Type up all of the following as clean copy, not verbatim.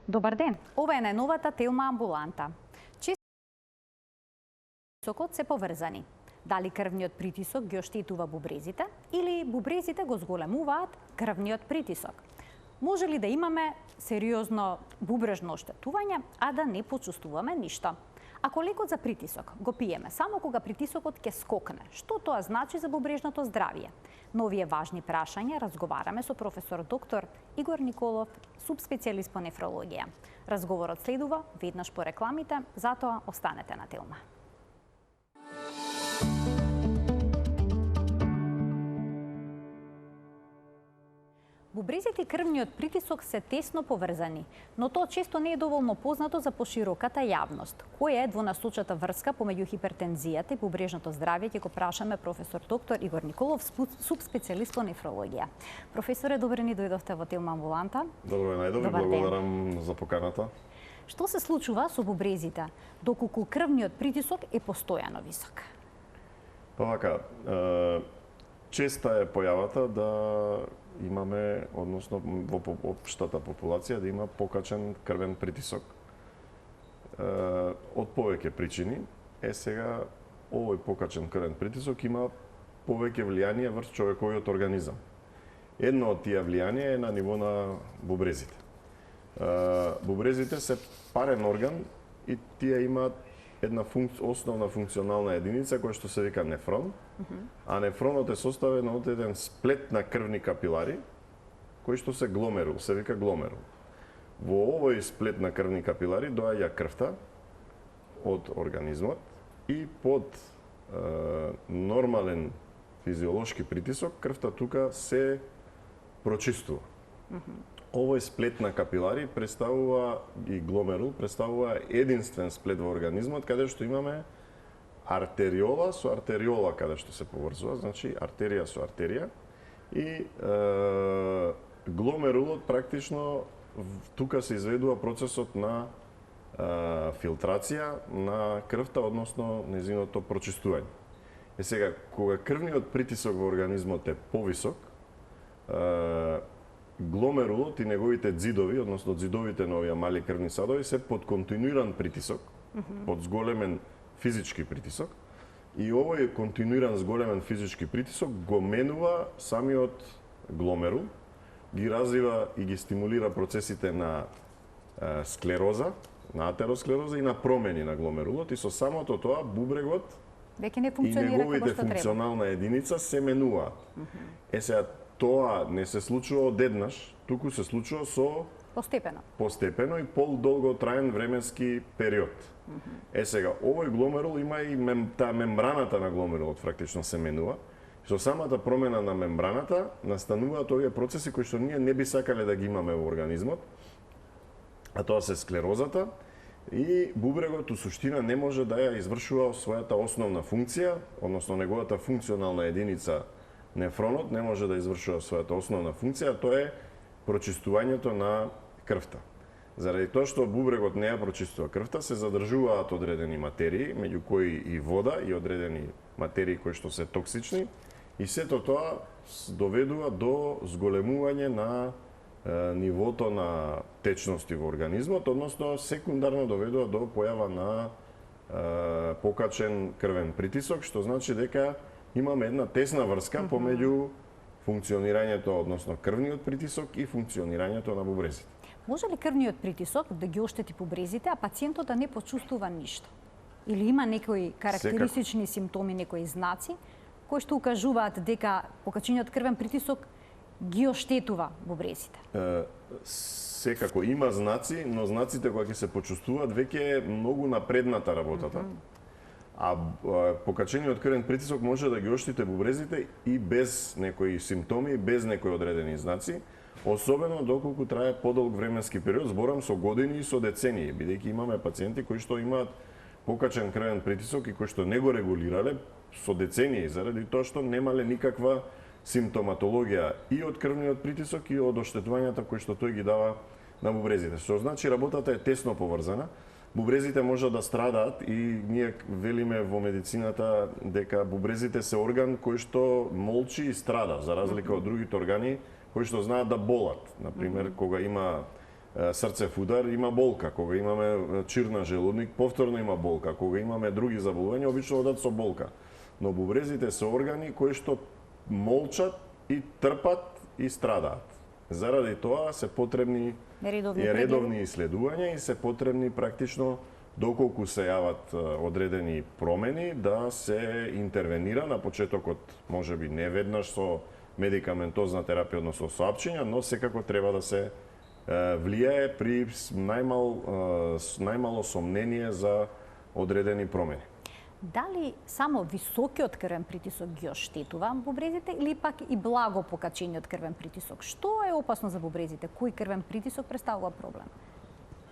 Добар ден, ова е најновата Телма амбуланта. Притисокот се поврзани. Дали крвниот притисок ги оштетува бубрезите или бубрезите го зголемуваат крвниот притисок? Може ли да имаме сериозно бубрежно оштетување, а да не почувствуваме ништо? Ако лекот за притисок го пиеме само кога притисокот ќе скокне, што тоа значи за бубрежното здравје? На овие важни прашања разговараме со професор доктор Игор Николов, субспецијалист по нефрологија. Разговорот следува веднаш по рекламите, затоа останете на Телма. Бубрезите и крвниот притисок се тесно поврзани, но тоа често не е доволно познато за пошироката јавност. Која е двонасочната врска помеѓу хипертензијата и бубрежното здравје, ќе го прашаме професор доктор Игор Николов, субспецијалист по нефрологија. Професоре, добре ни дојдовте во Телма амбуланта. Добро најдобро, благодарам за поканата. Што се случува со бубрезите доколку крвниот притисок е постојано висок? Па вака, честа е појавата да имаме, односно во општата популација, да има покачен крвен притисок. Од повеќе причини. Сега, овој покачен крвен притисок има повеќе влијание врз човековиот организам. Едно од тие влијанија е на ниво на бубрезите. Бубрезите се парен орган и тие имаат една основна функционална единица која што се вика нефрон, а нефронот е составен од еден сплет на крвни капилари кој што се гломерул, се вика гломерул. Во овој сплет на крвни капилари доаѓа крвта од организмот и под нормален физиолошки притисок крвта тука се прочистува. Овој сплет на капилари представува и гломерул представува единствен сплет во организмот каде што имаме артериола со артериола каде што се поврзува, значи артерија со артерија и гломерулот практично тука се изведува процесот на филтрација на крвта, односно незиното прочистување. Сега, кога крвниот притисок во организмот е повисок, гломерулот и неговите ѕидови, односно ѕидовите на овие мали крвни садови се под континуиран притисок, под зголемен физички притисок, и овој континуиран зголемен физички притисок го менува самиот гломерул, ги развива и ги стимулира процесите на склероза, на атеросклероза и на промени на гломерулот, и со самото тоа бубрегот веќе не и функционира како неговите што треба. функционална единица се менуваат. Сега, тоа не се случува одеднаш, туку се случува со постепено и подолго траен временски период. Сега, овој гломерул има и таа мембраната на гломерулот практично се менува. Со самата промена на мембраната настануваат овие процеси кои што ние не би сакале да ги имаме во организмот, а тоа се склерозата, и бубрегот у суштина не може да ја извршува својата основна функција, односно неговата функционална единица нефронот не може да извршува својата основна функција, тоа е прочистувањето на крвта. Заради тоа што бубрегот не ја прочистува крвта, се задржуваат одредени материи, меѓу кои и вода и одредени материи кои што се токсични, и сето тоа доведува до зголемување на нивото на течности во организмот, односно секундарно доведува до појава на покачен крвен притисок, што значи дека имаме една тесна врска помеѓу функционирањето, односно крвниот притисок и функционирањето на бубрезите. Може ли крвниот притисок да ги оштети бубрезите, а пациентот да не почувствува ништо? Или има некои карактеристични симптоми, некои знаци кои што укажуваат дека покачениот крвен притисок ги оштетува бубрезите? Секако има знаци, но знаците кои ќе се почувствуваат веќе е многу напредната работата. А покачениот крвен притисок може да ги оштите бубрезите и без некои симптоми, без некои одредени знаци, особено доколку трае подолг временски период, зборам со години и со децении, бидејќи имаме пациенти кои што имаат покачен крвен притисок и кои што не го регулирале со децении, заради тоа што немале никаква симптоматологија и од крвниот притисок и од оштетувањата кои што тој ги дава на бубрезите. Што значи работата е тесно поврзана. Бубрезите може да страдаат и ние велиме во медицината дека бубрезите се орган кој што молчи и страда, за разлика од другите органи кои што знаат да болат. Например, кога има срцев удар, има болка. Кога имаме чир на желудник, повторно има болка. Кога имаме други заболувања, обично одат со болка. Но бубрезите се органи кои што молчат и трпат и страдаат. Заради тоа се потребни редовни исследувања и се потребни практично доколку се јават одредени промени да се интервенира на почетокот, можеби не веднаш со медикаментозна терапија, односно со апчиња, но секако треба да се влијае при најмало сомнение за одредени промени. Дали само високиот крвен притисок ги оштетува бубрезите или пак и благо покачениот крвен притисок? Што е опасно за бубрезите? Кој крвен притисок представува проблем?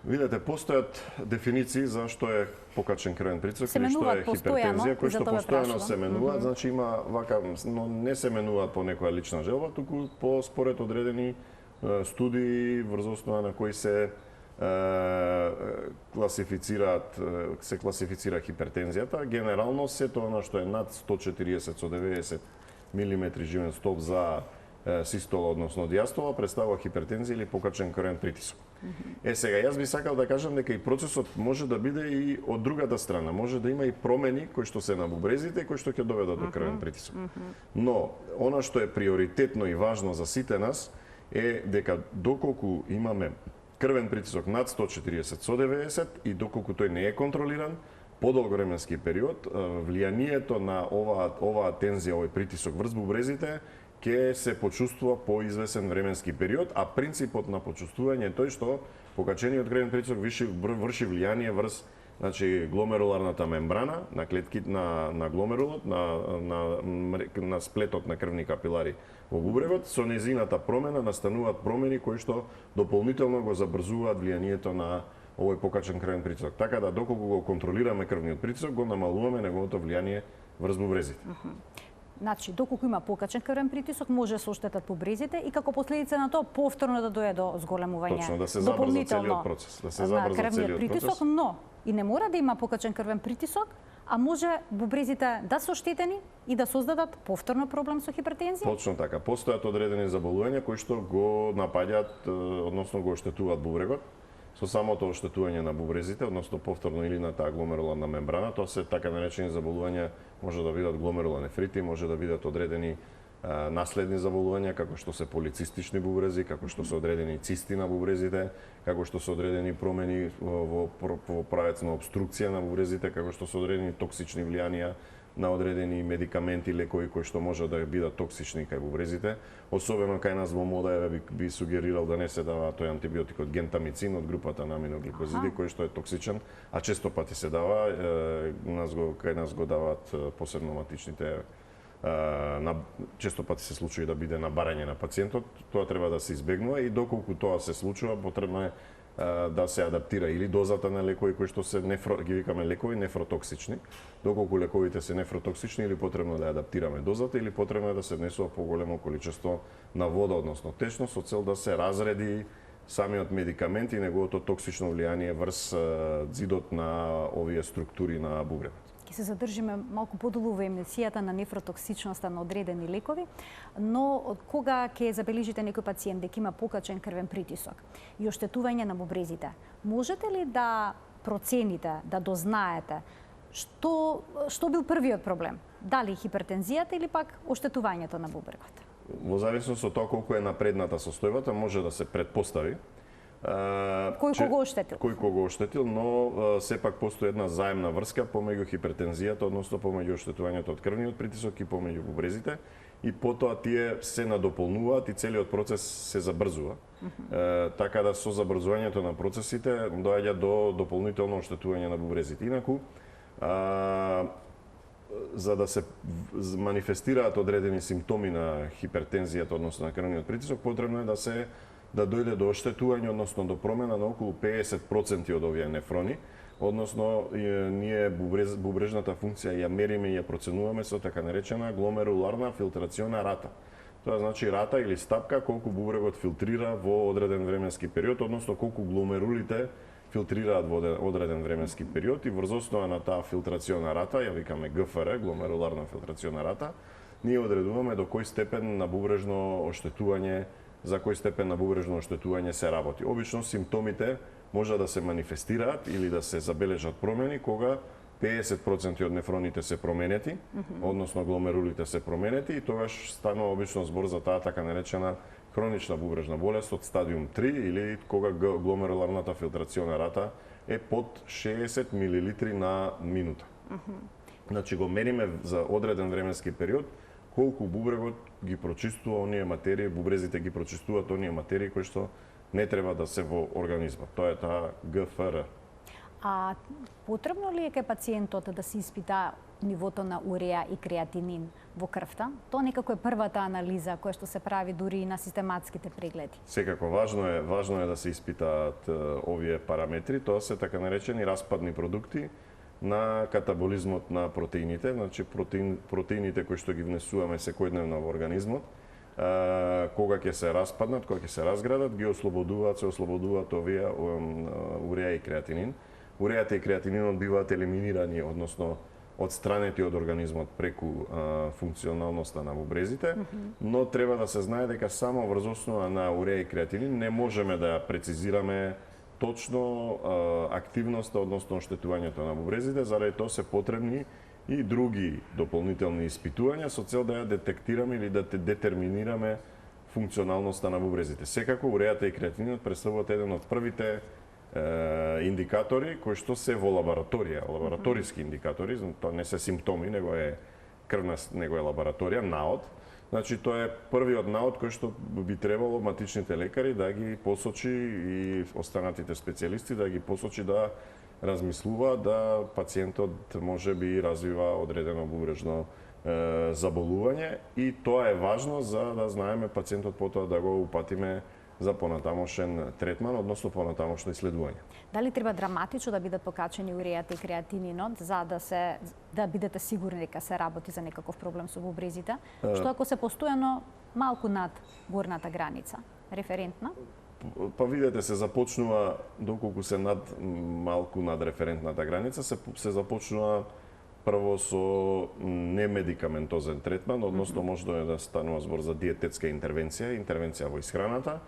Видете, постојат дефиниции за што е покачен крвен притисок или што е хипертензија, кои што постојано се менуваат, значи има вака, но не се менуваат по некоја лична желба, туку по според одредени студии врз основа на кои се класифицира хипертензијата. Генерално сето она што е над 140 со 90 мм живен столб за систола, односно диастола, представува хипертензија или покачен крвен притисок. Сега, јас би сакал да кажам дека и процесот може да биде и од другата страна. Може да има и промени кои што се на бубрезите, кои што ќе доведат до крвен притисок. Но, она што е приоритетно и важно за сите нас е дека доколку имаме крвен притисок над 140 со 90 и доколку тој не е контролиран, подолг временски период, влијанието на оваа тензија, овој притисок врз бубрезите ќе се почувствува по извесен временски период, а принципот на почувствување е тој што покачениот крвен притисок врши влијание врз гломеруларната мембрана на клетки на гломерулот, на сплетот на крвни капилари во бубревот. Со незината промена настануваат промени кои што дополнително го забрзуваат влијанието на овој покачен крвен притисок. Така да доколку го контролираме крвниот притисок, го намалуваме неговото влијание врз бубрезите. Значи, доколку има покачен крвен притисок, може се оштетат бубрезите и како последица на тоа повторно да дојде до зголемување. Точно, да се забрза целиот процес, на крвниот притисок, но и не мора да има покачен крвен притисок, а може бубрезите да се оштетени и да создадат повторно проблем со хипертензија? Точно така. Постојат одредени заболувања кои што го напаѓаат, односно го оштетуваат бубрегот. Со самото оштетување на бубрезите, односно повторно или на таа гломеруларна мембрана, тоа се така наречени заболувања, може да бидат гломерулонефрити, може да бидат одредени наследни заболувања, како што се полицистични бубрези, како што се одредени цисти на бубрезите, како што се одредени промени во правец на обструкција на бубрезите, како што се одредени токсични влијанија на одредени медикаменти, лекови кои што може да бидат токсични кај бубрезите. Особено кај нас во мода би сугерирал да не се дава тој антибиотикот гентамицин од групата на аминогликозиди, кој што е токсичен, а често пати се дава, кај нас го даваат посебно матичните, често пати се случува да биде на барање на пациентот. Тоа треба да се избегнува и доколку тоа се случува, потребно е да се адаптира или дозата на лекови кои што се ги викаме лекови нефротоксични. Доколку лековите се нефротоксични, или потребно да адаптираме дозата, или потребно е да се внесува поголемо количество на вода, односно течно, со цел да се разреди самиот медикамент и неговото токсично влијание врз ѕидот на овие структури на бубревот. Ќе се задржиме малку подолу во емисијата на нефротоксичноста на одредени лекови, но кога ќе забележите некој пациент дека има покачен крвен притисок и оштетување на бубрезите, можете ли да процените, да дознаете што бил првиот проблем? Дали хипертензијата или пак оштетувањето на бубрегот? Во зависност од тоа колку е напредната состојбата, може да се претпостави кој кого оштетил? Кој кого оштетил, но сепак постои една заемна врска помеѓу хипертензијата, односно помеѓу оштетувањето од крвниот притисок и помеѓу бубрезите, и потоа тие се надополнуваат и целиот процес се забрзува. Така да со забрзувањето на процесите доаѓа до дополнително оштетување на бубрезите. Инаку, за да се манифестираат одредени симптоми на хипертензијата, односно на крвниот притисок, потребно е да дојде до оштетување, односно до промена на околу 50% од овие нефрони, односно ние бубрежната функција ја мериме и ја проценуваме со така наречена гломеруларна филтрациона рата. Тоа значи рата или стапка колку бубрегот филтрира во одреден временски период, односно колку гломерулите филтрираат во одреден временски период, и врз основа на таа филтрациона рата, ја викаме ГФР, гломеруларна филтрациона рата, ние одредуваме до кој степен на бубрежно оштетување за кој степен на бубрежно оштетување се работи. Обично симптомите може да се манифестираат или да се забележат промени кога 50% од нефроните се променети, односно гломерулите се променети и тогаш станува обично збор за таа така наречена хронична бубрежна болест од стадиум 3 или кога гломеруларната филтрациона рата е под 60 мл на минута. Значи го мериме за одреден временски период колку бубрегот ги прочистува оние материи, бубрезите ги прочистуваат оние материи кои што не треба да се во организмот. Тоа е таа ГФР. А потребно ли е кај пациентот да се испита нивото на уреа и креатинин во крвта? Тоа некако е првата анализа која што се прави дури и на систематските прегледи. Секако важно е да се испитаат овие параметри, тоа се така наречени распадни продукти на катаболизмот на протеините, значи протеините кои што ги внесуваме секојдневно во организмот, кога ќе се распаднат, кога ќе се разградат, се ослободуваат овие уреа и креатинин. Уреата и креатининот биваат елиминирани, односно одстранети од организмот преку функционалноста на бубрезите, но треба да се знае дека само врз основа на уреа и креатинин не можеме да ја прецизираме точно активноста, односно оштетувањето на бубрезите, заради тоа се потребни и други дополнителни испитувања со цел да ја детектираме или да детерминираме функционалноста на бубрезите. Секако уреата и креатининот представуваат еден од првите индикатори кои што се во лабораторија, лабораториски индикатори, тоа не се симптоми, него е лабораторија, наод. Значи тоа е првиот наод кој што би требало матичните лекари да ги посочи и останатите специјалисти да ги посочи да размислува да пациентот може би развива одредено бубрежно заболување и тоа е важно за да знаеме пациентот потоа да го упатиме за понатамошен третман, односно понатамошно исследување. Дали треба драматично да бидат покачени уреата и креатининот за да бидете сигурни дека се работи за некаков проблем со бубрезите, што ако се постојано малку над горната граница, референтна? Па видете, се започнува доколку се малку над референтната граница, се започнува прво со немедикаментозен третман, односно може да станува збор за диететска интервенција во исхраната,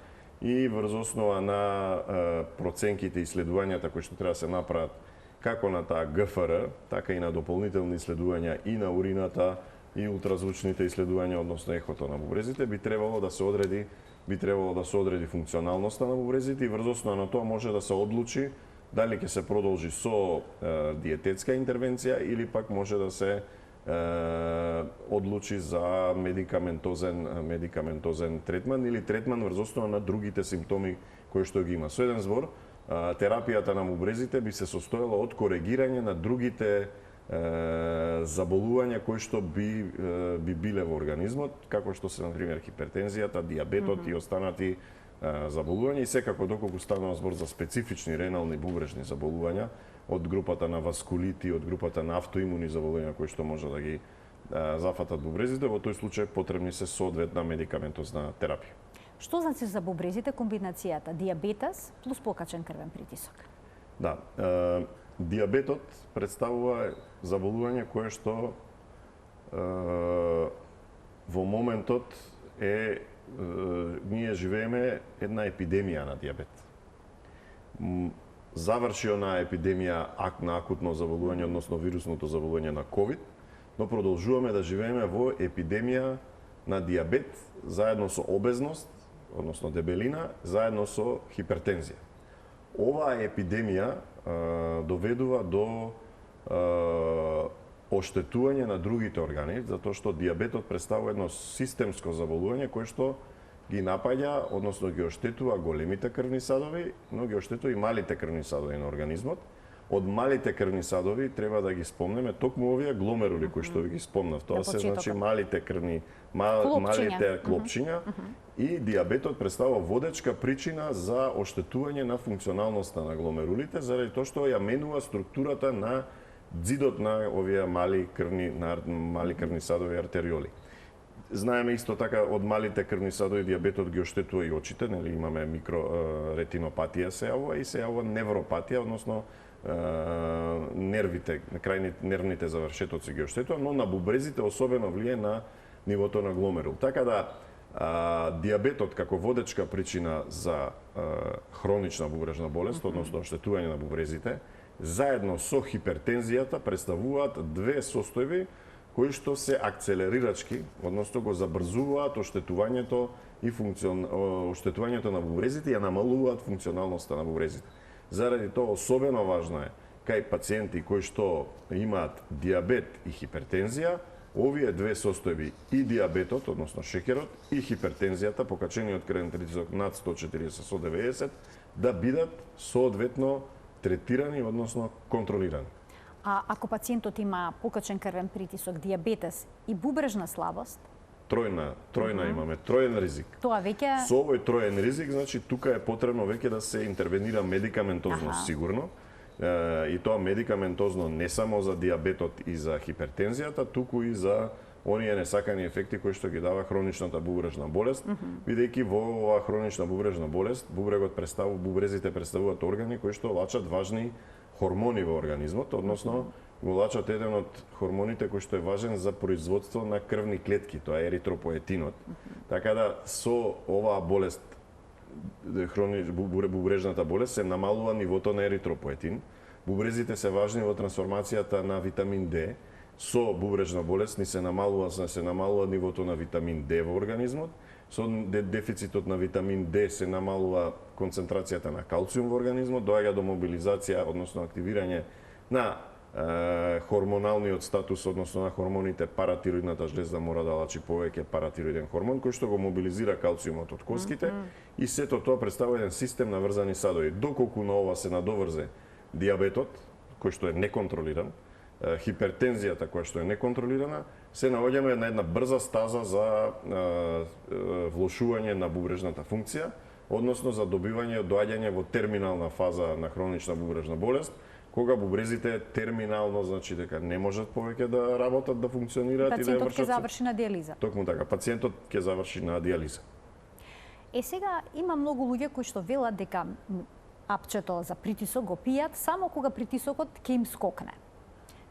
и врз основа на проценките и исследувањата кои што треба да се направат како на таа ГФР, така и на дополнителни исследувања и на урината и ултразвучните исследувања, односно ехото на бубрезите, би требало да се одреди функционалноста на бубрезите и врз основа на тоа може да се одлучи дали ќе се продолжи со диететска интервенција или пак може да се одлучи за медикаментозен третман или третман врз основа на другите симптоми кои што ги има. Со еден збор, терапијата на бубрезите би се состоела од коригирање на другите заболувања кои што би биле во организмот, како што се, например, хипертензијата, диабетот и останати заболувања и секако доколку станува збор за специфични ренални бубрежни заболувања од групата на васкулити, од групата на автоимуни заболувања кои што може да ги зафатат бубрезите, во тој случај потребни се соодветна медикаментозна терапија. Што значи за бубрезите комбинацијата диабетес плюс покачен крвен притисок? Да, диабетот представува заболување кое што во моментот ние живееме една епидемија на диабет. Заврши онаа епидемија на акутно заболување, односно вирусното заболување на ковид, но продолжуваме да живееме во епидемија на диабет заедно со обезност, односно дебелина, заедно со хипертензија. Оваа епидемија доведува до оштетување на другите органи, затоа што диабетот представува едно системско заболување кое што ги напаѓа, односно ги оштетува големите крвни садови, но ги оштетува и малите крвни садови на организмот. Од малите крвни садови треба да ги спомнеме токму овие гломерули кои што ви ги спомнав. Тоа се значи малите клопчиња и диабетот представува водечка причина за оштетување на функционалноста на гломерулите заради тоа што ја менува структурата на ѕидот на овие мали крвни садови артериоли. Знаеме исто така од малите крвни садови диабетот ги оштетува и очите, нели имаме микроретинопатија се јавува и се јавува невропатија, односно нервните завршетоци ги оштетува, но на бубрезите особено влие на нивото на гломерул. Така да Диабетот како водечка причина за хронична бубрежна болест, односно оштетување на бубрезите, заедно со хипертензијата представуваат две состојби кои што се акцелерирачки, односно го забрзуваат оштетувањето и оштетувањето на бубрезите и ја намалуваат функционалноста на бубрезите. Заради тоа особено важно е кај пациенти кои што имаат диабет и хипертензија, овие две состојби, и диабетот, односно шекерот, и хипертензијата, покачениот крвен притисок над 140/90, да бидат соодветно третирани, односно контролирани. А ако пациентот има покачен крвен притисок, диабетес и бубрежна слабост? Тројна имаме, троен ризик. Тоа веќе... Со овој троен ризик, значи, тука е потребно веќе да се интервенира медикаментозно сигурно. И тоа медикаментозно не само за диабетот и за хипертензијата, туку и за оние несакани ефекти кои што ги дава хроничната бубрежна болест, бидејќи во оваа хронична бубрежна болест бубрезите представуваат органи кои што лачат важни хормони во организмот, односно го лачат еден од хормоните кој што е важен за производство на крвни клетки, тоа е еритропоетинот. Така да со оваа болест, бубрежната болест, се намалува нивото на еритропоетин. Бубрезите се важни во трансформацијата на витамин Д. Со бубрежна болест се намалува нивото на витамин Д во организмот. Со дефицитот на витамин Д се намалува концентрацијата на калциум во организмот, доаѓа до мобилизација, односно активирање на хормоналниот статус, односно на хормоните. Паратироидната жлеза мора да лачи повеќе паратироиден хормон, кој што го мобилизира калциумот од коските, и сето тоа представува еден систем на врзани садови. Доколку на ова се надоврзе диабетот, кој што е неконтролиран, хипертензијата која што е неконтролирана, се наоѓаме на една брза стаза за влошување на бубрежната функција, односно за добивање, доаѓање во терминална фаза на хронична бубрежна болест, кога бубрезите терминално, значи дека не можат повеќе да работат, да функционираат и да пациентот ќе заврши на дијализа. Токму така, пациентот ќе заврши на дијализа. Сега има многу луѓе кои што велат дека апчето за притисок го пијат само кога притисокот ќе им скокне.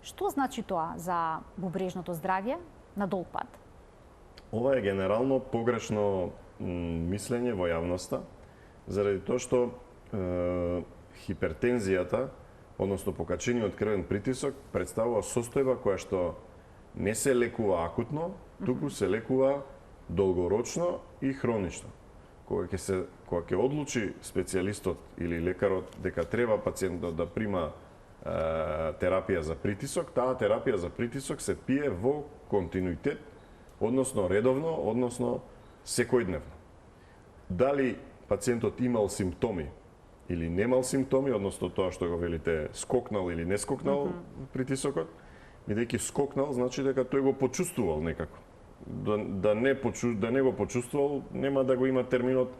Што значи тоа за бубрежното здравје на долг пат? Ова е генерално погрешно мислење во јавноста, заради тоа што хипертензијата, односно покачениот крвен притисок, представува состојба која што не се лекува акутно, туку се лекува долгорочно и хронично. Кога ќе одлучи специјалистот или лекарот дека треба пациентот да прима терапија за притисок, таа терапија за притисок се пие во континуитет, односно редовно, односно секојдневно. Дали пациентот имал симптоми или немал симптоми, односно тоа што го велите скокнал или не скокнал притисокот, бидејќи скокнал значи дека тој го почувствувал некако. Да не го почувствувал, нема да го има терминот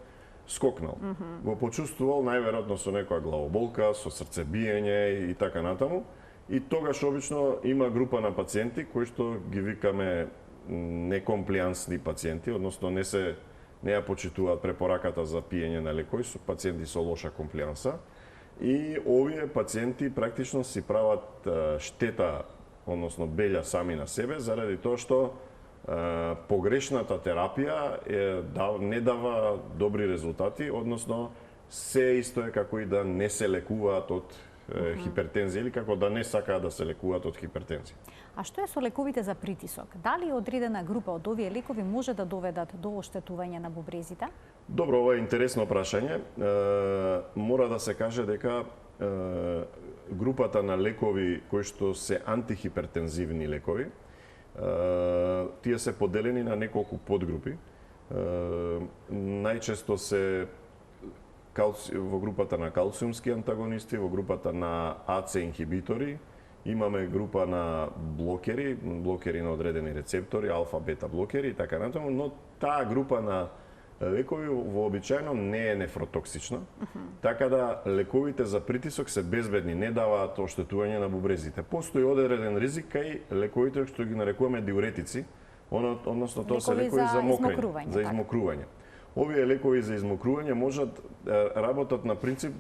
скокнал. Го почувствувал најверојатно со некоја главоболка, со срцебиење и така натаму. И тогаш обично има група на пациенти кои што ги викаме некомплиансни пациенти, односно не ја почитуваат препораката за пиење на лекови, со пациенти со лоша комплианса. И овие пациенти практично си прават штета, односно белја сами на себе, заради тоа што погрешната терапија не дава добри резултати, односно се исто е како и да не се лекуваат од хипертензија или како да не сакаат да се лекуваат од хипертензија. А што е со лековите за притисок? Дали одредена група од овие лекови може да доведат до оштетување на бубрезите? Добро, ова е интересно прашање. Мора да се каже дека групата на лекови кои што се антихипертензивни лекови, тие се поделени на неколку подгрупи. Најчесто се во групата на калциумски антагонисти, во групата на АЦ инхибитори, имаме група на блокери на одредени рецептори, алфа-бета блокери и така натаму, но таа група на лекови вообичаено не е нефротоксична, така да лековите за притисок се безбедни, не даваат оштетување на бубрезите. Постои одреден ризик кај лековите што ги нарекуваме диуретици, односно тоа се лекови за мокрење, за измокрување. Овие лекови за измокрување можат работат на принцип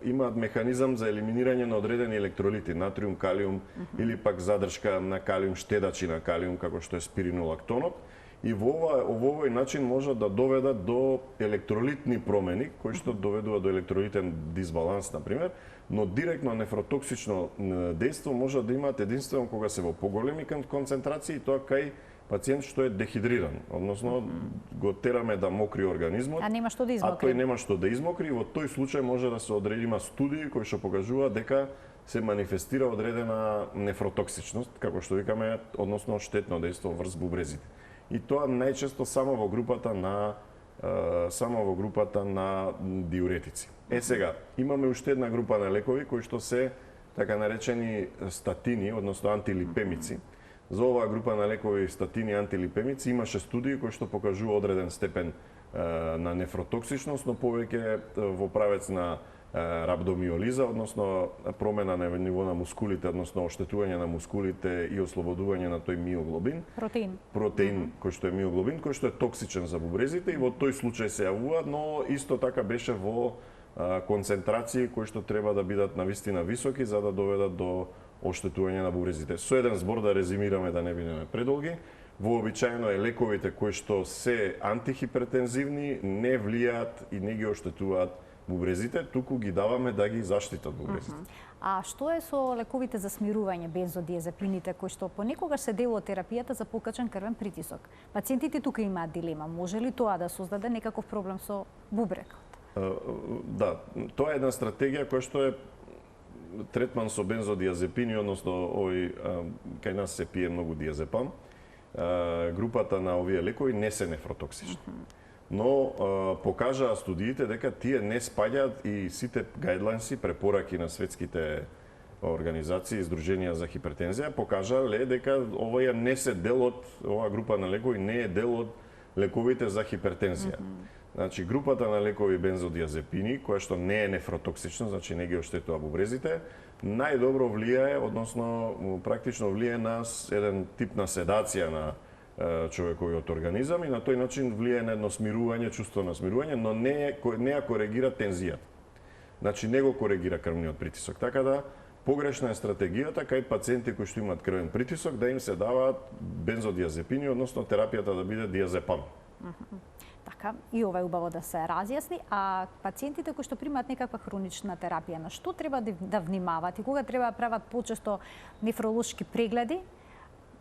имаат механизам за елиминирање на одредени електролити, натриум, калиум или пак задршка на калиум, штедачи на калиум како што е спиринолактонот, и во овој начин може да доведат до електролитни промени, кои што доведува до електролитен дисбаланс, например, но директно нефротоксично дејство може да имаат единствено кога се во поголеми концентрации, тоа кај пациент што е дехидриран, односно го тераме да мокри организмот, а нема што да измокри. А тој нема што да измокри, во тој случај може да се одредима студии кои што покажуваат дека се манифестира одредена нефротоксичност, како што викаме, односно штетно дејство врз бубрезите. И тоа најчесто само во групата на диуретици. Сега, имаме уште една група на лекови кои што се така наречени статини, односно антилипемици. За оваа група на лекови статини и антилипемици имаше студии кои што покажува одреден степен на нефротоксичност, но повеќе во правец на рабдомиолиза, односно промена на ниво на мускулите, односно оштетување на мускулите и ослободување на тој миоглобин. Протеин кој што е миоглобин, кој што е токсичен за бубрезите и во тој случај се јавува, но исто така беше во концентрации кои што треба да бидат навистина високи за да доведат до оштетување на бубрезите. Со еден збор да резимираме, да не бидеме предолги, вообичаено е лековите кои што се антихипертензивни не влијаат и не ги оштетуваат бубрезите, туку ги даваме да ги заштитат бубрезите. А што е со лековите за смирување, бензодиазепините, кои што понекогаш се дел од терапијата за покачен крвен притисок? Пациентите тука имаат дилема, може ли тоа да создаде некаков проблем со бубрекот? Да, тоа е една стратегија која што е третман со бензодиазепини, односно овој кај нас се пие многу диазепам. Групата на овие лекови не се нефротоксични. Но покажаа студиите дека тие не спаѓаат и сите гајдлайнси, препораки на светските организации и здруженија за хипертензија покажале дека оваа не се дел од оваа група на лекови не е дел од лековите за хипертензија. Значи групата на лекови бензодиазепини, која што не е нефротоксична, значи не ги оштетува бубрезите, најдобро влијае, односно практично влијае на еден тип на седација на човековиот организам и на тој начин влијае на едно смирување, чувство на смирување, но не ја коригира тензијата. Значи не го коригира крвниот притисок. Така да погрешна е стратегијата кај пациенти кои што имаат крвен притисок да им се даваат бензодиазепини, односно терапијата да биде диазепам. Така, и ова е убаво да се разјасни, а пациентите кои што примаат некаква хронична терапија, на што треба да внимаваат и кога треба да прават почесто нефролошки прегледи,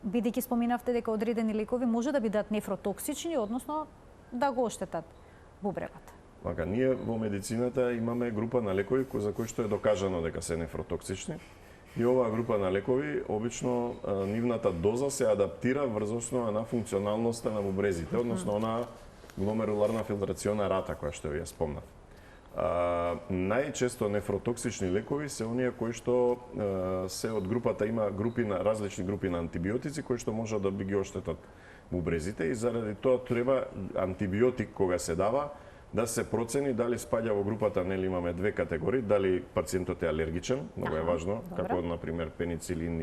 бидејќи споминавте дека одредени лекови може да бидат нефротоксични, односно да го оштетат бубрегот. Мака, ние во медицината имаме група на лекови за кои што е докажано дека се нефротоксични. И оваа група на лекови, обично нивната доза се адаптира врз основа на функционалноста на бубрезите, односно на гломеруларна филтрациона рата која што ја спомнав. Најчесто нефротоксични лекови се оние кои што се од групата, има различни групи на антибиотици кои што може да би ги оштетат бубрезите и заради тоа треба антибиотик кога се дава да се процени дали спаѓа во групата, нели имаме две категории, дали пациентот е алергичен, многу е важно, како например пеницилин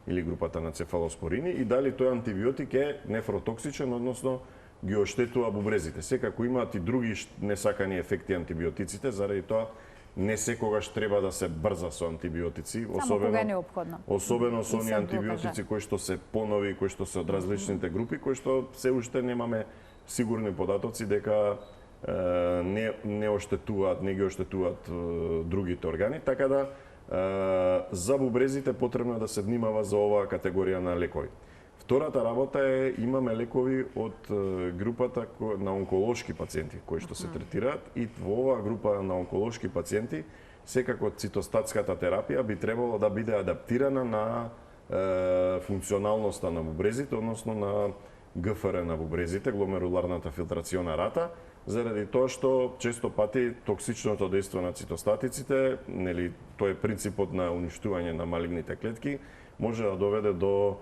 или групата на цефалоспорини, и дали тој антибиотик е нефротоксичен, односно ги оштетува бубрезите. Секако имаат и други несакани ефекти антибиотиците, заради тоа не секогаш треба да се брза со антибиотици, особено со оние антибиотици кои што се понови, кои што се од различните групи, кои што се уште немаме сигурни податоци дека не оштетуваат, не ги оштетуваат другите органи, така да за бубрезите потребно да се внимава за оваа категорија на лекови. Втората работа е, имаме лекови од групата на онколошки пациенти кои што се третираат и во оваа група на онколошки пациенти секако цитостатската терапија би требало да биде адаптирана на функционалноста на бубрезите, односно на ГФР на бубрезите, гломеруларната филтрациона рата, заради тоа што често пати токсичното дејство на цитостатиците, нели тоа е принципот на уништување на малигните клетки, може да доведе до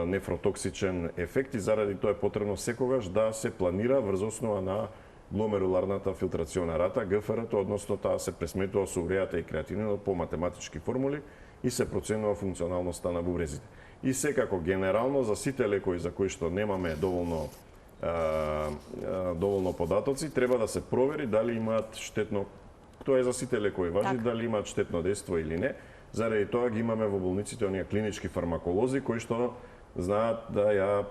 нефротоксичен ефект и заради тоа е потребно секогаш да се планира врз основа на гломеруларната филтрациона рата, ГФР-то, односно таа се пресметува со уреата и креатининот по математички формули и се проценува функционалноста на бубрезите. И секако генерално за сите лекови за кои што немаме доволно податоци, треба да се провери дали имаат штетно, тоа е за сите лекови важи, дали имаат штетно дејство или не. Заради тоа ги имаме во болниците оние клинички фармаколози кои што знаат да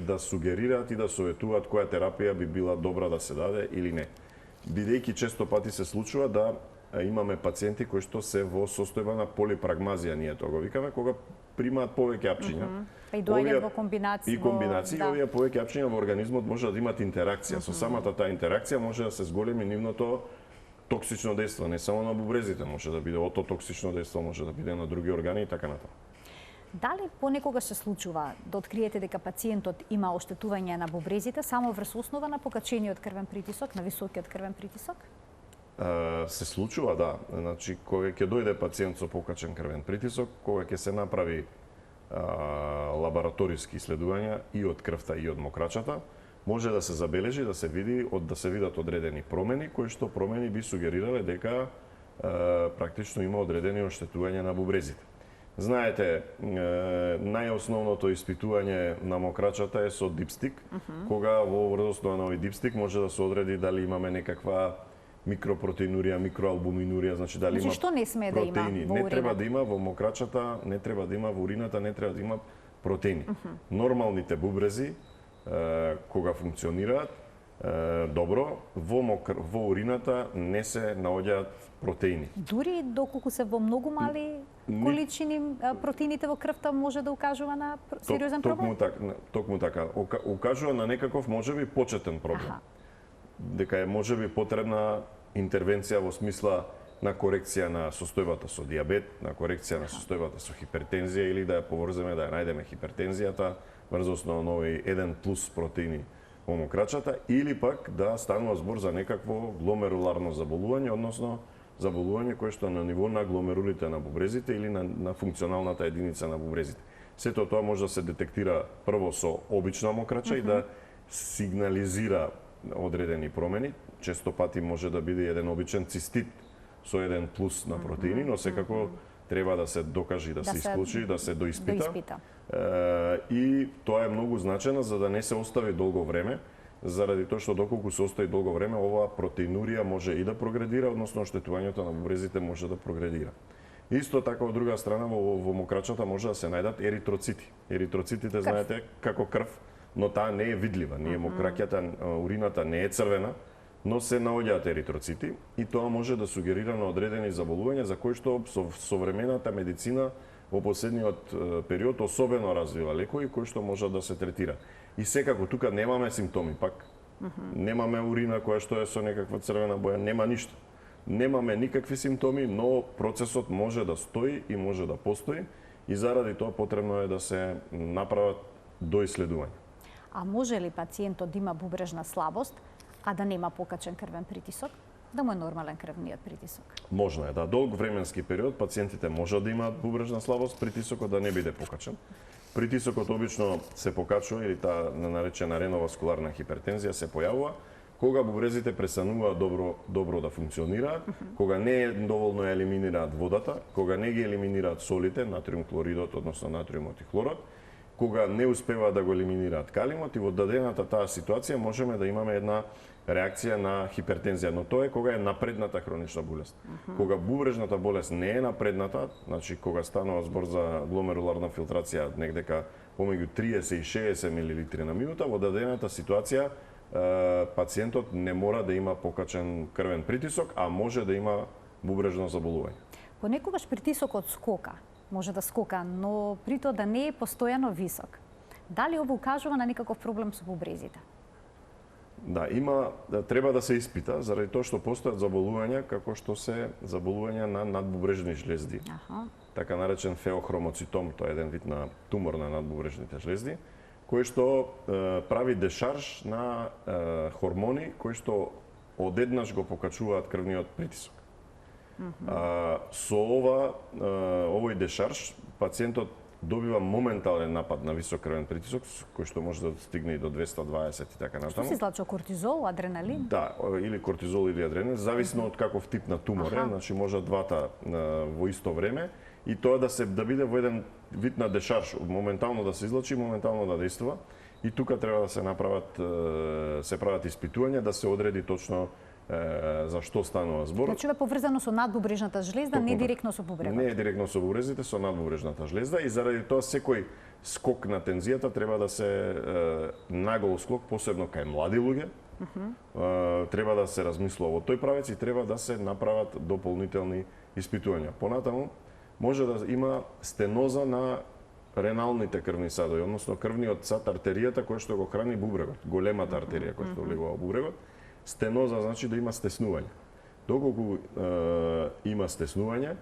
да сугерираат и да советуваат која терапија би била добра да се даде или не. Бидејќи често пати се случува да имаме пациенти кои што се во состојба на полипрагмазија, ние тоа го викаме, кога примаат повеќе апчиња. И доаѓаат во комбинации. И комбинации, овие повеќе апчиња во организмот може да имаат интеракција. Со самата таа интеракција може да се зголеми нивното токсично дејство, не само на бубрезите, може да биде ототоксично дејство, може да биде на други органи и така натаму. Дали понекогаш се случува да откриете дека пациентот има оштетување на бубрезите само врз основа на покачениот крвен притисок, на високиот крвен притисок? Се случува, да. Значи, кога ќе дојде пациент со покачен крвен притисок, кога ќе се направи лабораториски исследувања и од крвта и од мокрачата, може да се забележи, да се видат одредени промени, кои што промени би сугерирале дека практично има одредени оштетувања на бубрезите. Знаете, најосновното испитување на мокрачата е со дипстик, кога во врзоснова на овој дипстик може да се одреди дали имаме некаква микропротеинурија, микроалбуминурија, значи дали има што не смее протеини. Да има во урината? Не треба да има во мокрачата, не треба да има во урината, не треба да има протеини. Нормалните бубрези кога функционираат добро, во урината не се наоѓаат протеини. Дури доколку се во многу мали количини протеините во крвта може да укажува на сериозен проблем? Токму така. Укажува на некаков можеби почетен проблем. Дека е можеби потребна интервенција во смисла на корекција на состојбата со диабет, на корекција на состојбата со хипертензија или да ја поврземе, да ја најдеме хипертензијата врз основа на овој 1+ протеини во мокрачата, или пак да станува збор за некакво гломеруларно заболување, односно заболување кое што е на ниво на гломерулите на бубрезите или на функционалната единица на бубрезите. Сето тоа може да се детектира прво со обична мокрача и да сигнализира одредени промени. Често пати може да биде еден обичен цистит со 1+ на протеини, но секако треба да се докаже, да се исклучи, да се доиспита. И тоа е многу значено за да не се остави долго време, заради тоа што доколку се остави долго време, оваа протеинурија може и да прогредира, односно оштетувањето на бубрезите може да прогредира. Исто така, од друга страна, во мокрачата може да се најдат еритроцити. Еритроцитите, знаете, како крв, но таа не е видлива. Ние мокраќата, урината не е црвена, но се наоѓаат еритроцити и тоа може да сугерира на одредени заболувања за кои што современата медицина во последниот период особено развива лекови кои што можат да се третира. И секако тука немаме симптоми пак. Немаме урина која што е со некаква црвена боја, нема ништо. Немаме никакви симптоми, но процесот може да стои и може да постои и заради тоа потребно е да се направат доиследувања. А може ли пациентот да има бубрежна слабост, а да нема покачен крвен притисок? Да му е нормален крвниот притисок? Можно е, да. Долг временски период пациентите можат да имаат бубрежна слабост, притисокот да не биде покачен. Притисокот обично се покачува или таа наречена реноваскуларна хипертензија се појавува кога бубрезите престануваат добро да функционираат, кога не доволно ја елиминираат водата, кога не ги елиминираат солите, натриум хлоридот, односно натриумот и хлорот, кога не успеваат да го елиминираат калимот и во дадената таа ситуација можеме да имаме една реакција на хипертензија, но тоа е кога е напредната хронична болест. Кога бубрежната болест не е напредната, значи кога станува збор за гломеруларна филтрација негдека помеѓу 30 и 60 мл на минута, во дадената ситуација пациентот не мора да има покачен крвен притисок, а може да има бубрежно заболување. Понекогаш притисокот скока, може да скока, но при тоа да не е постојано висок. Дали ова укажува на некаков проблем со бубрезите? Да, треба да се испита, заради тоа што постојат заболувања како што се заболувања на надбубрежни жлезди. Така наречен феохромоцитом, тоа е еден вид на тумор на надбубрежните жлезди, кој што прави дешарж на хормони кои што одеднаш го покачуваат крвниот притисок. Со овој дешарж пациентот добива моментален напад на висок крвен притисок, кој што може да стигне и до 220 и така натаму. Што се излачува, кортизол, адреналин? Да, или кортизол или адреналин, зависно од каков тип на тумор е, значи може двата во исто време и тоа да биде во еден вид на дешарж, моментално да се излачи, моментално да действува. И тука треба да се прават испитувања, да се одреди точно за што станува збор. Значи е поврзано со надбубрежната жлезда, не директно со бубрегот. Не е директно со бубрезите, со надбубрежната жлезда и заради тоа секој скок на тензијата треба да се нагол скок, посебно кај млади луѓе. Треба да се размислува во тој правец и треба да се направат дополнителни испитувања. Понатаму може да има стеноза на реналните крвни садови, односно крвниот сад, артеријата која што го храни бубрегот, големата артерија која што влегува во бубрегот. Стеноза значи да има стеснување. Доколку има стеснување,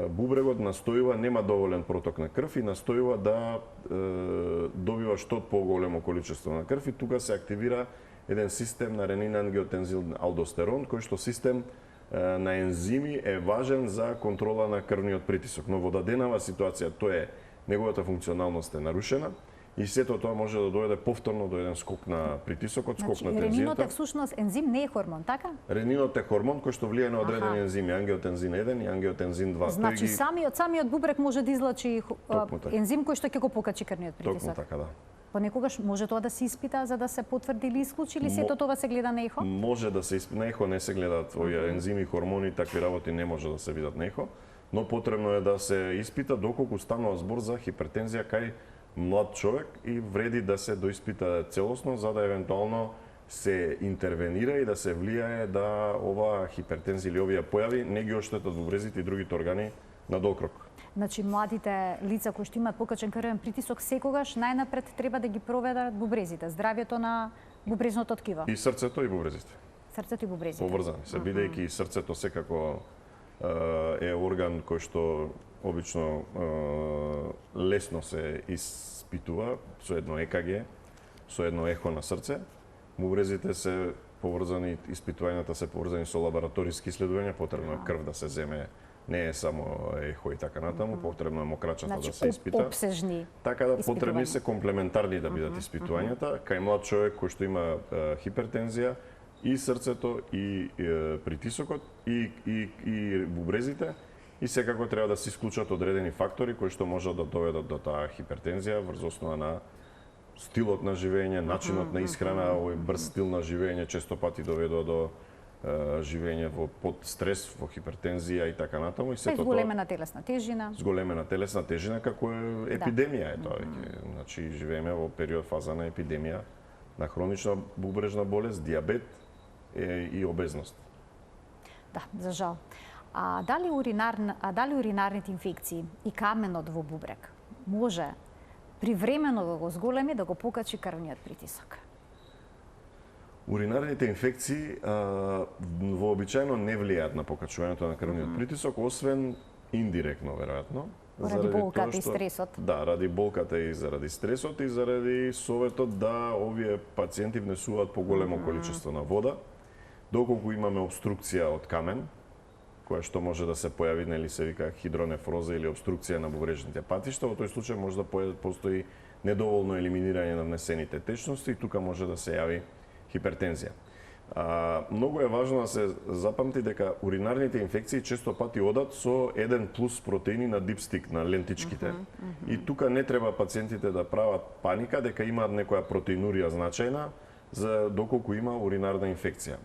бубрегот настојува, нема доволен проток на крв и настојува да добива што поголемо количество на крв и тука се активира еден систем на ренин-ангиотензин алдостерон, кој што систем на ензими е важен за контрола на крвниот притисок. Но во даденава ситуација тоа е неговата функционалност е нарушена и сето тоа може да дојде повторно до еден скок на притисокот, скок на тензијата. Ренинот е всушност ензим, не е хормон, така? Ренинот е хормон кој што влијае на одредени ензими, ангиотензин 1 и ангиотензин 2. Значи самиот бубрек може да излачи ензим кој што ќе го покачи крвниот притисок. Токму така, да. Понекогаш може тоа да се испита за да се потврди или исклучи, или сето тоа се гледа на ехо? Може да се испита на ехо, не се гледаат овие ензими, хормони, такви работи не може да се видат на ехо, но потребно е да се испита доколку станува збор за хипертензија кај млад човек и вреди да се доиспита целосно за да евентуално се интервенира и да се влијае да ова хипертензија или овие појави не ги оштетат бубрезите и другите органи на долг. Значи, младите лица кои што имаат покачен крвен притисок секогаш најнапред треба да ги проведат бубрезите, здравјето на бубрезното ткиво. И срцето и бубрезите. Срцето и бубрезите. Поврзани се, бидејќи срцето секако е орган кој што обично лесно се испитува со едно ЕКГ, со едно ехо на срце. Бубрезите се поврзани, испитувањата се поврзани со лабораториски исследувања, потребно е крв да се земе, не е само ехо и така натаму, потребно е мокрачата да се испита. Значи, обсежни така да потребни се комплементарни да бидат испитувањата. Кај млад човек кој што има хипертензија, и срцето, и притисокот, и бубрезите, и секако треба да се исклучат одредени фактори кои што можат да доведат до таа хипертензија врз основа на стилот на живење, начинот на исхрана, овој брз стил на живење често пати доведува до живење под стрес, во хипертензија и така натаму. И сето зголемена телесна тежина. Зголемена телесна тежина како е епидемија е тоа веќе. Значи живееме во период фаза на епидемија на хронична бубрежна болест, дијабет и обезност. Да, за жал. Дали уринарните инфекции и каменот во бубрек може привремено да го зголеми, да го покачи крвниот притисок? Уринарните инфекции вообичаено не влијаат на покачувањето на крвниот притисок, освен индиректно, веројатно. Ради болката и стресот. Да, ради болката и заради стресот и заради советот да овие пациенти внесуваат поголемо количество на вода. Доколку имаме обструкција од камен, која што може да се појави, нели се вика хидронефроза или обструкција на бубрежните патишта, во тој случај може да постои недоволно елиминирање на внесените течности и тука може да се јави хипертензија. Многу е важно да се запамти дека уринарните инфекции често пати одат со 1+ протеини на дипстик, на лентичките. И тука не треба пациентите да прават паника дека имаат некоја протеинурија значајна за доколку има уринарна инфекција.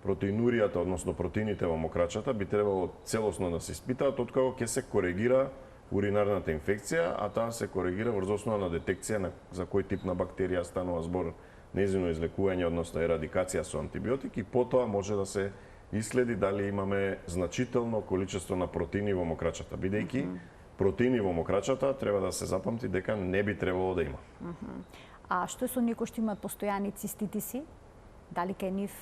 Протеинуријата, односно протеините во мокрачата, би требало целосно да се испитаат откако ќе се коригира уринарната инфекција, а таа се коригира врз основа на детекција за кој тип на бактерија станува збор, нејзино излекување, односно ерадикација со антибиотик и потоа може да се исследи дали имаме значително количество на протеини во мокрачата, бидејќи протеини во мокрачата треба да се запамти дека не би требало да има. А што со некои што имаат постојани циститиси? Дали кај нив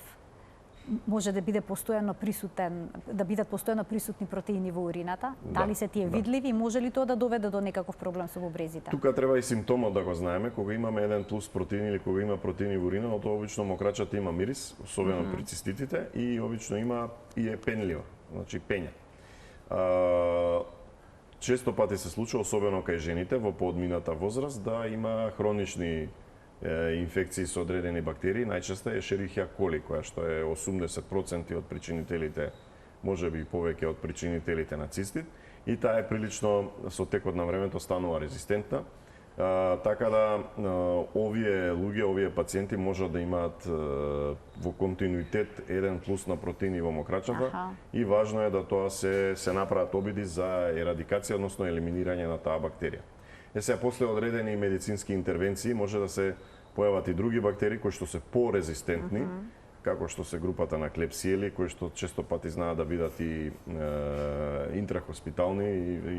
може да биде постојано присутен, да бидат постојано присутни протеини во урината? Дали се тие видливи и може ли тоа да доведе до некаков проблем со бубрезите? Тука треба и симптомот да го знаеме. Кога имаме 1+ протеин или кога има протеини во урина, тоа обично мокрачата има мирис, особено при циститите, и обично има и е пенлива, значи пења. Често пати се случува, особено кај жените во поодмината возраст, да има хронични инфекции со одредени бактерии, најчесто е Escherichia coli, која што е 80% од причинителите, можеби и повеќе од причинителите на цистит, и таа е прилично со текот на времето станува резистентна. Така да овие луѓе, овие пациенти можат да имаат во континуитет 1+ на протеини во мокрачата и важно е да тоа се направат обиди за ерадикација, односно елиминирање на таа бактерија. Сега после одредени медицински интервенции може да се појават и други бактерии кои што се порезистентни, како што се групата на клепсиели, кои што често пати знаат да бидат и интрахоспитални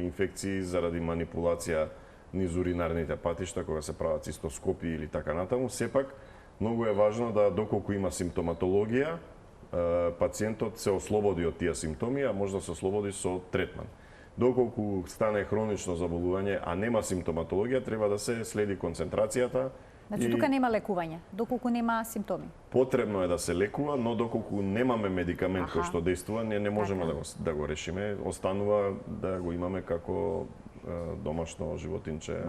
инфекции заради манипулација низ уринарните патишта кога се прават цистоскопии или така натаму. Сепак многу е важно да доколку има симптоматологија, пациентот се ослободи од тие симптоми, а може да се ослободи со третман. Доколку стане хронично заболување, а нема симптоматологија, треба да се следи концентрацијата. Значи тука нема лекување, доколку нема симптоми. Потребно е да се лекува, но доколку немаме медикамент кој што действува, не можеме да го решиме. Останува да го имаме како домашно животинче,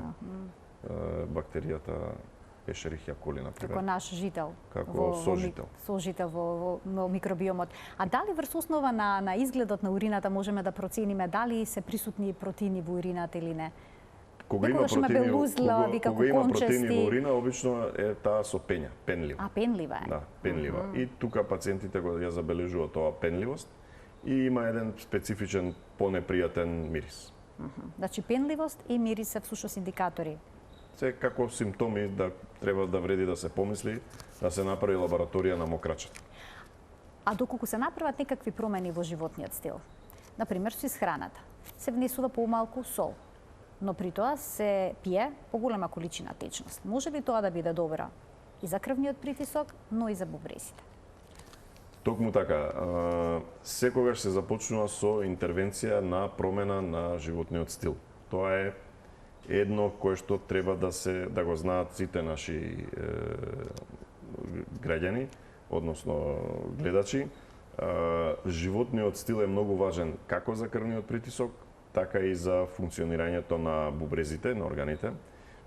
бактеријата Ешерихија коли, например. Како наш жител. Како сожител. Сожител во микробиомот. А дали врз основа на изгледот на урината можеме да процениме дали се присутни протеини во урината или не? Кога има протеини во урина, обично е таа со пења, пенлива. А, пенлива е? Да, пенлива. И тука пациентите го ја забележуваат тоа пенливост и има еден специфичен понепријатен мирис. Значи пенливост и мирис се всушност индикатори. Се како симптоми да треба да вреди да се помисли да се направи лабораторија на мокрачето. А доколку се направат некакви промени во животниот стил, например со исхраната, се внесува помалку сол, но при тоа се пие поголема количина течност. Може ли тоа да биде добро и за крвниот притисок, но и за бубрезите? Токму така, секогаш се започнува со интервенција на промена на животниот стил. Тоа е едно кое што треба да го знаат сите наши граѓани, односно гледачи. Животниот стил е многу важен како за крвниот притисок, така и за функционирањето на бубрезите, на органите.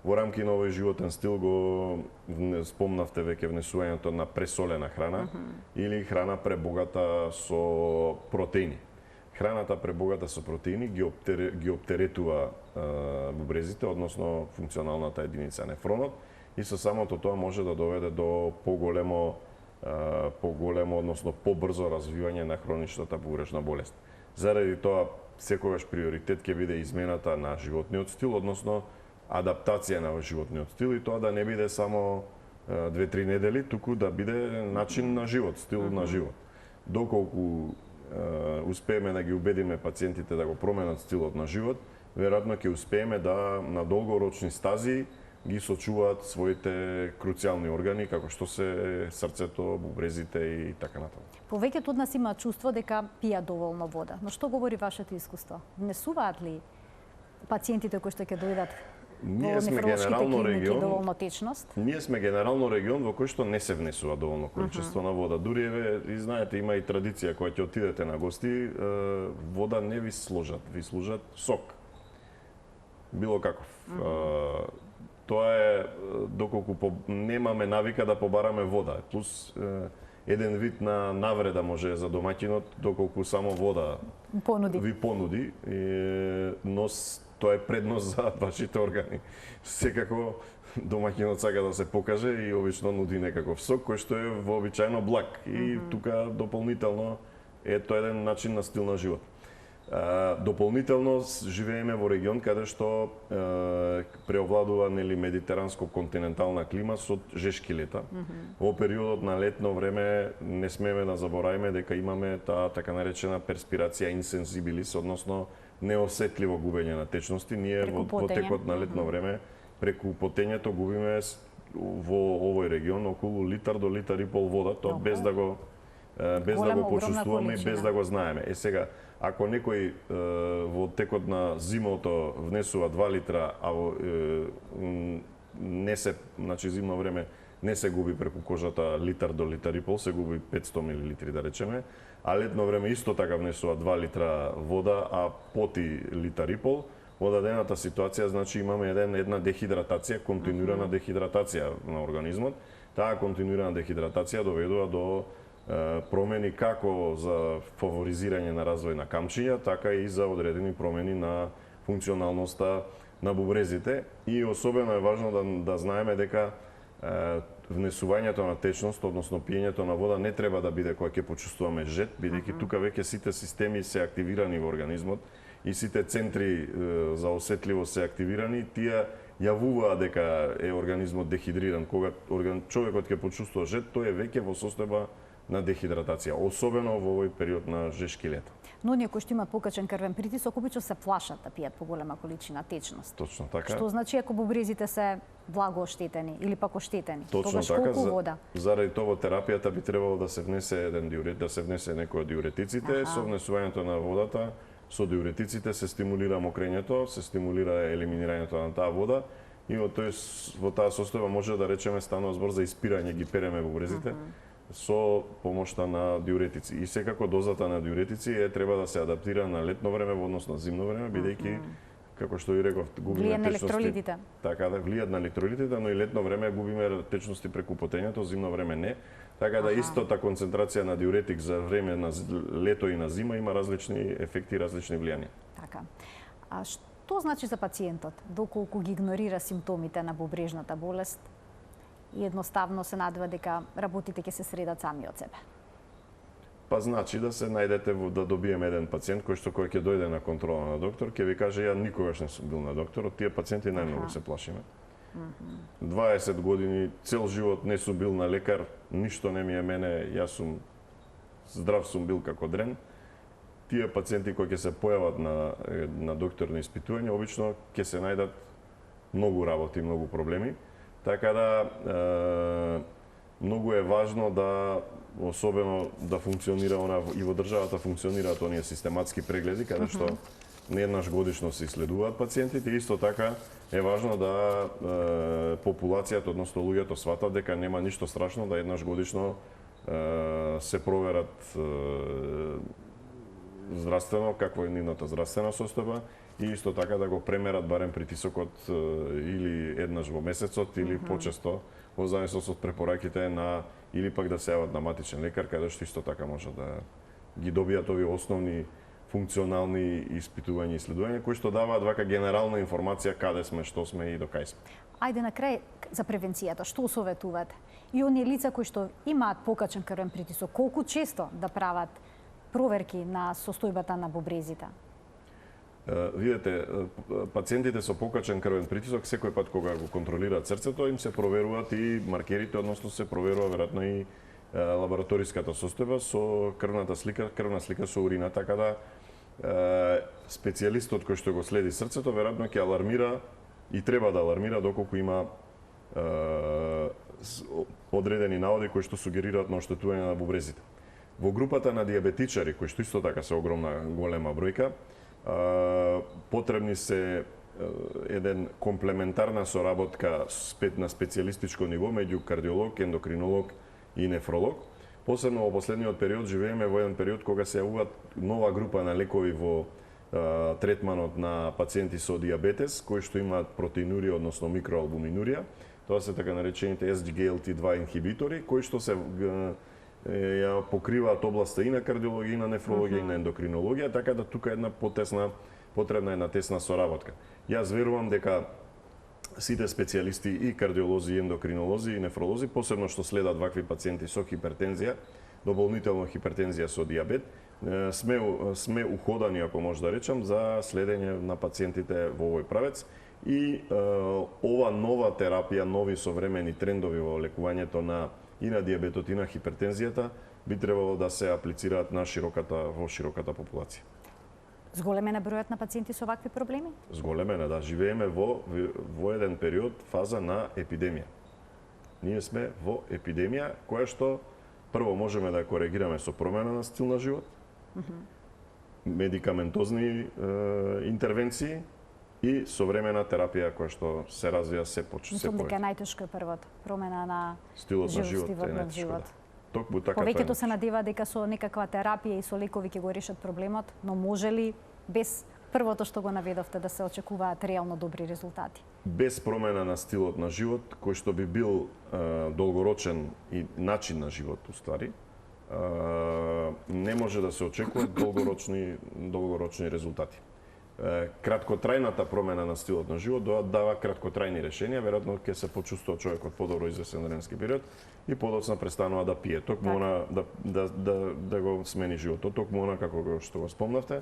Во рамки на овој животен стил го спомнавте веќе внесувањето на пресолена храна или храна пребогата со протеини. Храната пребогата со протеини ги оптеретува бубрезите, односно функционалната единица нефронот, и со самото тоа може да доведе до поголемо, односно побрзо развивање на хроничната бубрежна болест. Заради тоа, секогаш приоритет ќе биде измената на животниот стил, односно адаптација на животниот стил, и тоа да не биде само 2-3 недели, туку да биде начин на живот, стил на живот. Доколку успееме да ги убедиме пациентите да го променат стилот на живот, веројатно ќе успееме да на долгорочни стази ги сочуваат своите круцијални органи, како што се срцето, бубрезите и така натаму. Повеќето од нас имаат чувство дека пијат доволно вода. Но што говори вашето искуство? Внесуваат ли пациентите кои што ќе дојдат во нефролошките клиники доволно течност? Ние сме генерално регион во кој што не се внесува доволно количество на вода. Дури и знаете, има и традиција кога ќе отидете на гости, вода не ви служат, ви служат сок. Било каков. Тоа е доколку немаме навика да побараме вода. Плюс еден вид на навреда може за домаќинот доколку само вода ви понуди, но тоа е предност за вашите органи. Секако домаќинот сака да се покаже и обично нуди некаков сок кој што е вообичаено благ, и тука дополнително е тоа еден начин на стил на живот. Дополнително живееме во регион каде што преовладува медитеранско-континентална клима со жешки лета. Во периодот на летно време не смееме да забораваме дека имаме таа така наречена перспирација инсензибилис, односно неосетливо губење на течности. Ние во текот на летно време преку потењето губиме во овој регион околу литар до литар и пол вода, тоа без да го почувствуваме и без да го знаеме. Сега, ако некој во текот на зимото внесува 2 литра, а не се, значи зимно време не се губи преку кожата литар до литар и пол, се губи 500 милилитри да речеме, а летно време исто така внесува 2 литра вода, а поти литар и пол, во дадената ситуација значи имаме една дехидратација, континуирана дехидратација на организмот. Таа континуирана дехидратација доведува до промени како за фаворизирање на развој на камчиња, така и за одредени промени на функционалноста на бубрезите. И особено е важно да знаеме дека внесувањето на течност, односно пиењето на вода, не треба да биде кога ќе почувствуваме жет, бидејќи тука веќе сите системи се активирани во организмот и сите центри за осетливост се активирани, тие јавуваат дека е организмот дехидриран. Кога човекот ќе почувствува жед, тој е веќе во состојба на дехидратација, особено во овој период на жешки лето. Но оние кои што имаат покачен крвен притисок обично се плашат да пијат поголема количина течност. Точно така. Што значи ако бубрезите се благо оштетени или пак оштетени? Точно така. Заради тоа во терапијата би требало да се внесе да се внесе некој од диуретиците. Со внесувањето на водата со диуретиците се стимулира мокрењето, се стимулира елиминирањето на таа вода и во таа состојба може да речеме станува збор за испирање, ги переме бубрезите со помошта на диуретици. И секако дозата на диуретици треба да се адаптира на летно време во однос на зимно време, бидејќи како што и реков, губиме течности. Електролитите. Така да влијат на електролитите, но и летно време губиме течности преку потењето, зимно време не. Така да истата концентрација на диуретик за време на лето и на зима има различни ефекти, различни влијанија. Така. А што значи за пациентот доколку ги игнорира симптомите на бубрежната болест и едноставно се надева дека работите ќе се средат сами од себе? Па значи да се најдете да добиеме еден пациент кој ќе дојде на контрола на доктор, ќе ви каже ја никогаш не сум бил на доктор, од тие пациенти најмногу се плашиме. 20 години, цел живот не сум бил на лекар, ништо не ми е мене, јас сум здрав сум бил како дрен. Тие пациенти кои ќе се појават на доктор на испитување, обично ќе се најдат многу работи, многу проблеми. Така да многу е важно да особено да функционира и во државата функционираат оние систематски прегледи каде што не еднаш годишно се исследуваат пациентите. Исто така е важно да популацијата, односно луѓето сватат дека нема ништо страшно да еднаш годишно се проверат здравствено какво е нивната здравствена состојба и исто така да го премерат барем притисокот или еднаш во месецот или почесто во зависност од препораките на или пак да се јават на матичен лекар каде што исто така може да ги добијат овие основни функционални испитувања и исследувања кои што даваат вака генерална информација каде сме, што сме и до кај сме. Ајде на крај за превенцијата, што советувате? И оние лица кои што имаат покачен крвен притисок, колку често да прават проверки на состојбата на бубрезите? Видете, пациентите со покачен крвен притисок секој пат кога го контролираат срцето им се проверуваат и маркерите, односно се проверува веројатно и лабораториската состојба со крвна слика со урина, така да специјалистот кој што го следи срцето веројатно ќе алармира и треба да алармира доколку има одредени наводи кои што сугерираат на оштетување на бубрезите. Во групата на диабетичари, кои што исто така се огромна голема бројка, потребни се еден комплементарна соработка на специјалистичко ниво меѓу кардиолог, ендокринолог и нефролог. Посебно во последниот период живееме во еден период кога се јавуваат нова група на лекови во третманот на пациенти со диабетес кои што имаат протеинурија, односно микроалбуминурија. Тоа се така наречените SGLT2 инхибитори кои што се ја покриваат областа и на кардиологија, и на нефрологија, и на ендокринологија, така да тука една потребна една тесна соработка. Јас верувам дека сите специјалисти и кардиолози, и ендокринолози, и нефролози, посебно што следат вакви пациенти со хипертензија, дополнително хипертензија со диабет, сме уходани, ако може да речам, за следење на пациентите во овој правец и ова нова терапија, нови современи трендови во лекувањето и на диабетот и на хипертензијата би требало да се аплицираат во широката популација. Зголемен е бројот на пациенти со вакви проблеми? Зголемен е, да. Живееме во еден период, фаза на епидемија. Ние сме во епидемија, која што прво можеме да ја коригираме со промена на стил на живот, медикаментозни интервенции и современа терапија која што се развија се повеќе. Мислам дека најтешко е првото, промена на стилот на живот е најтешко. Токму така. Повеќето се надева дека со некаква терапија и со лекови ќе го решат проблемот, но може ли без првото што го наведовте да се очекуваат реално добри резултати? Без промена на стилот на живот, кој што би бил долгорочен и начин на живот уствари, не може да се очекуваат долгорочни резултати. Краткотрајната промена на стилот на живот дава краткотрајни решенија, веројатно ќе се почувствува човекот подобро извесен временски период и подоцна престанува да пие. Токму она да го смени животот, токму она како што го спомнавте,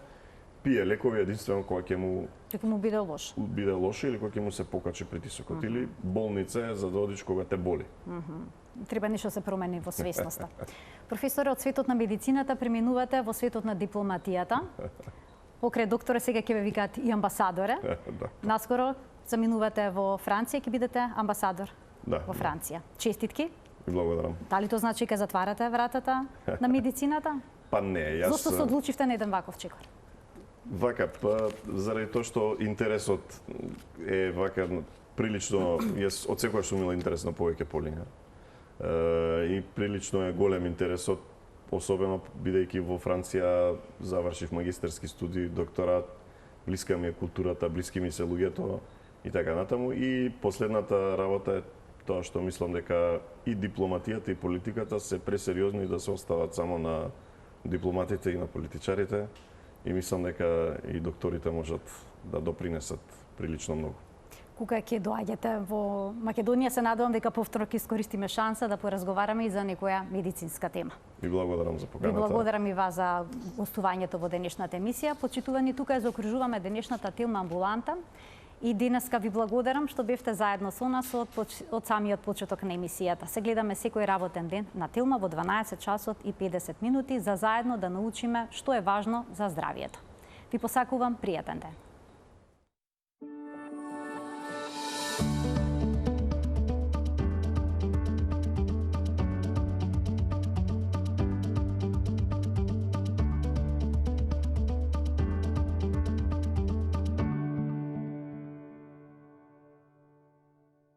пие лекови единствено кога ќе му биде лошо. Биде лошо или кога ќе му се покачи притисокот или болница за да одиш кога те боли. Треба нешто се промени во свесноста. Професоре, од светот на медицината преминувате во светот на дипломатијата. Покрај докторе сега ќе ве викаат и амбасадоре. Да. Наскоро заминувате во Франција, ќе бидете амбасадор во Франција. Честитки. И благодарам. Дали тоа значи ќе затварате вратата на медицината? Па не, јас... Зошто се одлучивте на еден ваков чекор? Вака, па заради тоа што интересот е вака прилично, јас од секогаш сум имал интерес на повеќе полиња. И прилично е голем интересот, особено бидејќи во Франција завршив магистерски студии, докторат, блиска ми е културата, блиски ми се луѓето и така натаму. И последната работа е тоа што мислам дека и дипломатијата и политиката се пресериозни да се остават само на дипломатите и на политичарите. И мислам дека и докторите можат да допринесат прилично многу. Кога ќе доаѓате во Македонија, се надевам дека повторно ќе искористиме шанса да поразговараме и за некоја медицинска тема. Ви благодарам за поканата. Ви благодарам и вас за гостувањето во денешната емисија. Почитувани, тука ја заокружуваме денешната тема амбуланта. И денеска ви благодарам што бевте заедно со нас од самиот почеток на емисијата. Се гледаме секој работен ден на Телма во 12 часот и 50 минути за заедно да научиме што е важно за здравието. Ви посакувам пријатен ден.